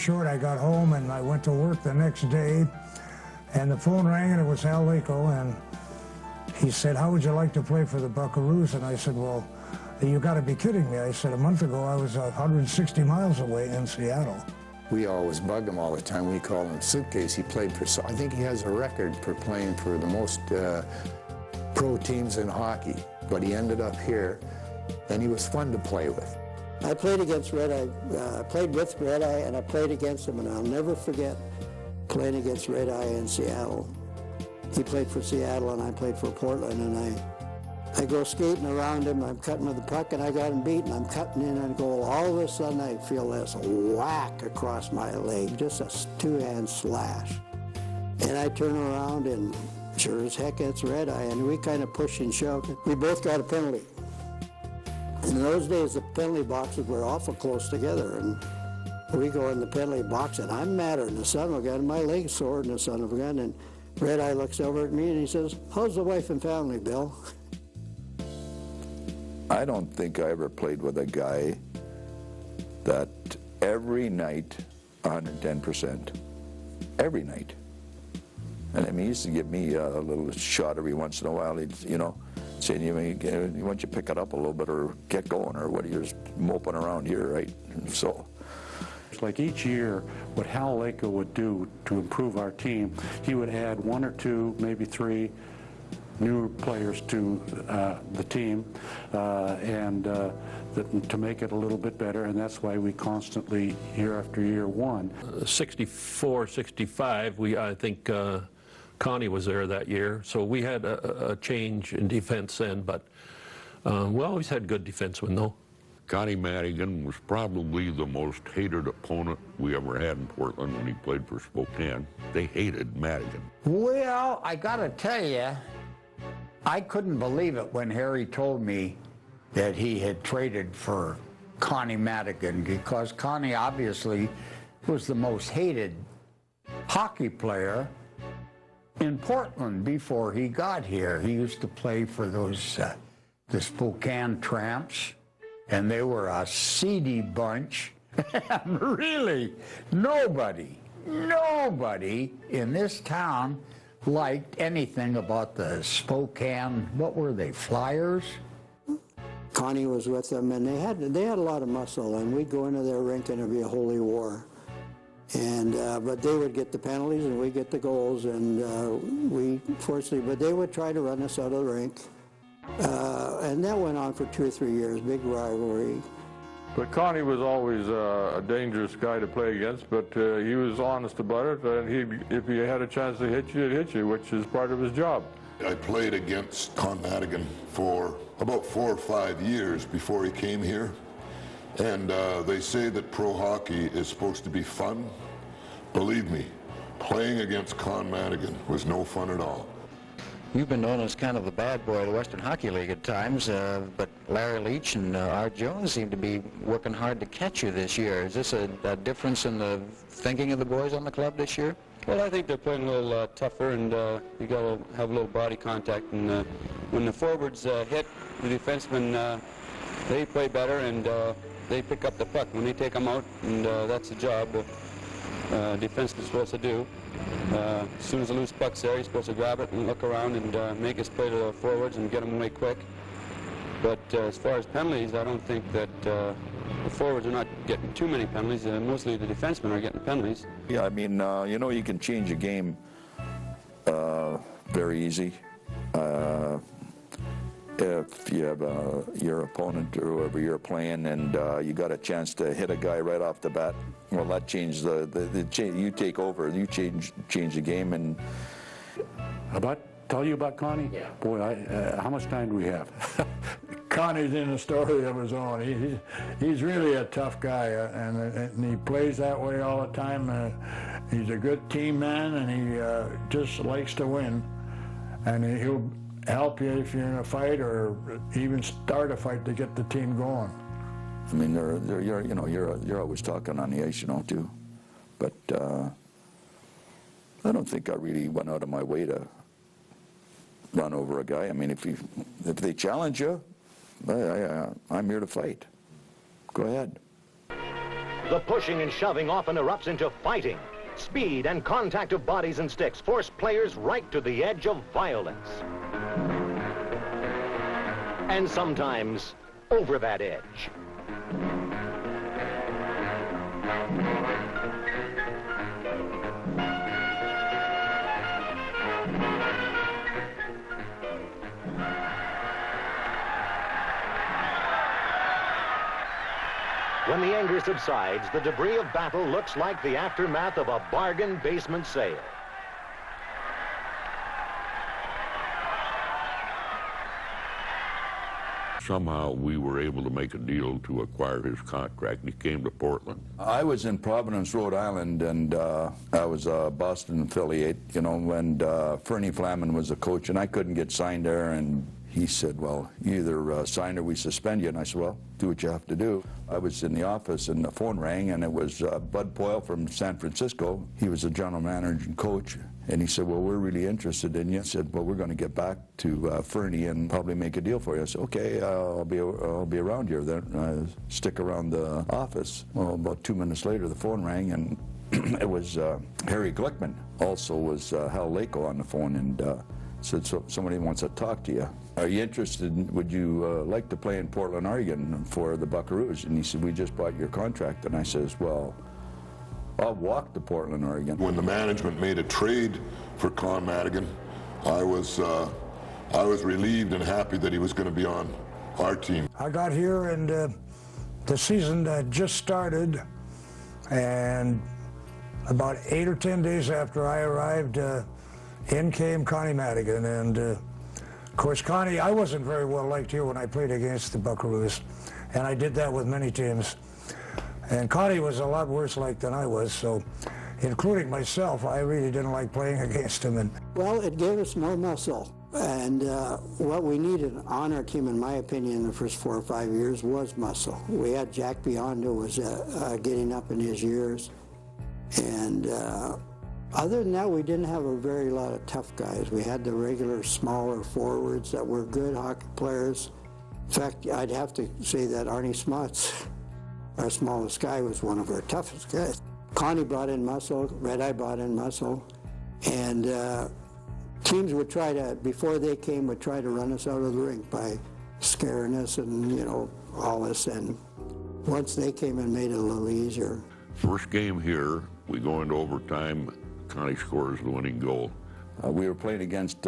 short, I got home and I went to work the next day, and the phone rang and it was Hal Laycoe, and he said, "How would you like to play for the Buckaroos?" And I said, "Well, you got to be kidding me." I said, "A month ago I was 160 miles away in Seattle." We always bugged him all the time. We called him Suitcase. He played for, I think he has a record for playing for the most pro teams in hockey, but he ended up here, and he was fun to play with. I played against Red Eye, played with Red Eye, and I played against him, and I'll never forget playing against Red Eye in Seattle. He played for Seattle, and I played for Portland, and I go skating around him, I'm cutting with the puck, and I got him beat, and I'm cutting in on goal. All of a sudden, I feel this whack across my leg, just a two-hand slash. And I turn around, and sure as heck, it's Red Eye, and we kind of pushed and shoved. We both got a penalty. In those days, the penalty boxes were awful close together, and we go in the penalty box, and I'm madder than the son of a gun. My leg's sore than the son of a gun, and Red Eye looks over at me, and he says, "How's the wife and family, Bill?" I don't think I ever played with a guy that every night, 110%, every night. And I mean, he used to give me a little shot every once in a while. He'd, you know, saying, why don't you pick it up a little bit or get going, or what are you just moping around here, right? And so. It's like each year, what Hal Laycoe would do to improve our team, he would add 1 or 2, maybe 3 new players to the team to make it a little bit better, and that's why we constantly, year after year, won. 64, 65, I think Connie was there that year, so we had a change in defense then, but we always had good defensemen, though. Connie Madigan was probably the most hated opponent we ever had in Portland when he played for Spokane. They hated Madigan. Well, I gotta tell you, I couldn't believe it when Harry told me that he had traded for Connie Madigan, because Connie obviously was the most hated hockey player in Portland before he got here. He used to play for those the Spokane Tramps, and they were a seedy bunch. And really, nobody in this town liked anything about the Spokane, what were they, Flyers? Connie was with them, and they had a lot of muscle, and we'd go into their rink and it'd be a holy war. And but they would get the penalties and we'd get the goals, and we fortunately, but they would try to run us out of the rink. And that went on for 2 or 3 years, big rivalry. But Connie was always a dangerous guy to play against, but he was honest about it, and if he had a chance to hit you, he'd hit you, which is part of his job. I played against Con Madigan for about 4 or 5 years before he came here, and they say that pro hockey is supposed to be fun. Believe me, playing against Con Madigan was no fun at all. You've been known as kind of the bad boy of the Western Hockey League at times, but Larry Leach and Art Jones seem to be working hard to catch you this year. Is this a difference in the thinking of the boys on the club this year? Well, I think they're playing a little tougher, and you got to have a little body contact. And when the forwards hit, the defensemen, they play better, and they pick up the puck. When they take them out, and that's the job the defenseman's supposed to do. As soon as the loose puck's there, he's supposed to grab it and look around and make his play to the forwards and get them away quick. But as far as penalties, I don't think that the forwards are not getting too many penalties. Mostly the defensemen are getting penalties. Yeah, I mean, you know, you can change a game very easy. If you have your opponent or whoever you're playing, and you got a chance to hit a guy right off the bat, well, that changes you take over, you change the game. And Tell you about Connie? Yeah. Boy, how much time do we have? Connie's in a story of his own. He's really a tough guy, and he plays that way all the time. He's a good team man, and he just likes to win. And he'll help you if you're in a fight, or even start a fight to get the team going. I mean, you're always talking on the ice, you know, too. But I don't think I really went out of my way to run over a guy. I mean, if they challenge you, I'm here to fight. Go ahead. The pushing and shoving often erupts into fighting. Speed and contact of bodies and sticks force players right to the edge of violence. And sometimes over that edge. When the anger subsides, the debris of battle looks like the aftermath of a bargain basement sale. Somehow we were able to make a deal to acquire his contract, and he came to Portland. I was in Providence, Rhode Island, and I was a Boston affiliate, you know, and Fernie Flaman was the coach, and I couldn't get signed there, and he said, well, either sign or we suspend you. And I said, well, do what you have to do. I was in the office and the phone rang, and it was Bud Poyle from San Francisco. He was the general manager and coach. And he said, well, we're really interested in you. I said, well, we're going to get back to Fernie and probably make a deal for you. I said, okay, I'll be around here then. Stick around the office. Well, about 2 minutes later, the phone rang, and it was Harry Glickman. Also was Hal Laycoe on the phone, and said, so somebody wants to talk to you. Are you interested? Would you like to play in Portland, Oregon for the Buckaroos? And he said, we just bought your contract. And I says, well, I'll walk to Portland, Oregon. When the management made a trade for Connie Madigan, I was relieved and happy that he was going to be on our team. I got here, and the season had just started, and about 8 or 10 days after I arrived, in came Connie Madigan, and of course, Connie, I wasn't very well liked here when I played against the Buckaroos, and I did that with many teams. And Connie was a lot worse liked than I was, so including myself, I really didn't like playing against him. And well, it gave us more muscle. And what we needed on our team, in my opinion, in the first 4 or 5 years was muscle. We had Jack Biondo was getting up in his years. And other than that, we didn't have a very lot of tough guys. We had the regular smaller forwards that were good hockey players. In fact, I'd have to say that Arnie Smuts, our smallest guy, was one of our toughest guys. Connie brought in muscle, Red Eye brought in muscle, and teams would try to, before they came, would try to run us out of the rink by scaring us and, you know, all this. And once they came and made it a little easier. First game here, we go into overtime. Connie scores the winning goal. We were playing against,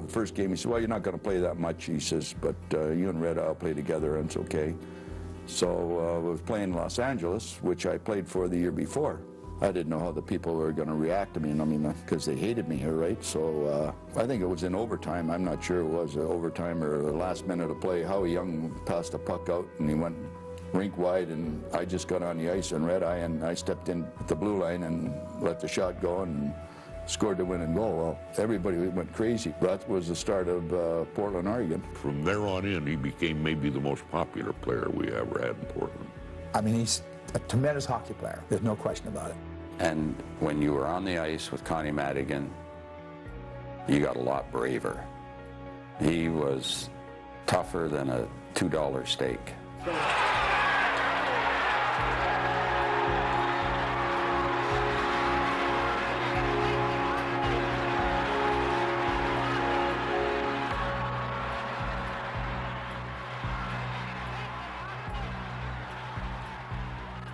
first game, he said, well, you're not going to play that much, he says, but you and Red Eye will play together, and it's okay. So I was playing Los Angeles, which I played for the year before. I didn't know how the people were going to react to me, and I mean, because they hated me here, right? So I think it was in overtime. I'm not sure it was overtime or the last minute of play. Howie Young passed the puck out, and he went rink wide, and I just got on the ice in Red Eye, and I stepped in at the blue line and let the shot go and scored the winning goal. Well, everybody went crazy. That was the start of Portland, Oregon. From there on in, he became maybe the most popular player we ever had in Portland. I mean, he's a tremendous hockey player. There's no question about it. And when you were on the ice with Connie Madigan, you got a lot braver. He was tougher than a $2 steak.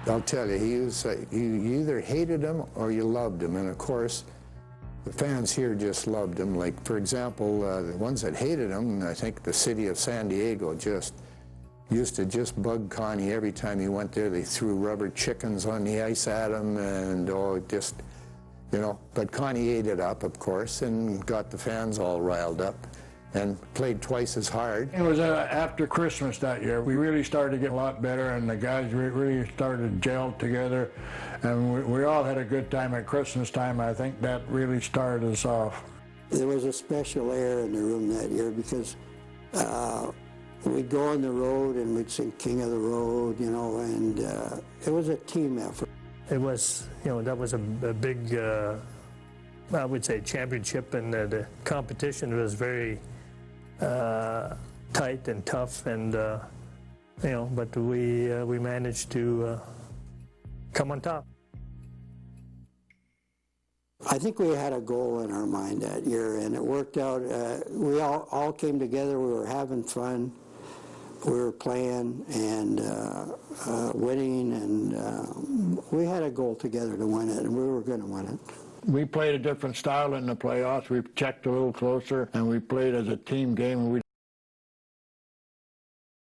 I'll tell you, he was, you either hated him or you loved him. And of course, the fans here just loved him. Like, for example, the ones that hated him, I think the city of San Diego just used to just bug Connie every time he went there. They threw rubber chickens on the ice at him, and just, you know. But Connie ate it up, of course, and got the fans all riled up, and played twice as hard. It was after Christmas that year. We really started to get a lot better, and the guys really started to gel together, and we all had a good time at Christmas time. I think that really started us off. There was a special air in the room that year because we'd go on the road and we'd sing King of the Road, you know, and it was a team effort. It was, you know, that was a big, I would say, championship, and the competition was very tight and tough, and you know, but we managed to come on top. I think we had a goal in our mind that year, and it worked out. We all came together. We were having fun. We were playing and winning, and we had a goal together to win it, and we were going to win it. We played a different style in the playoffs. We checked a little closer, and we played as a team game.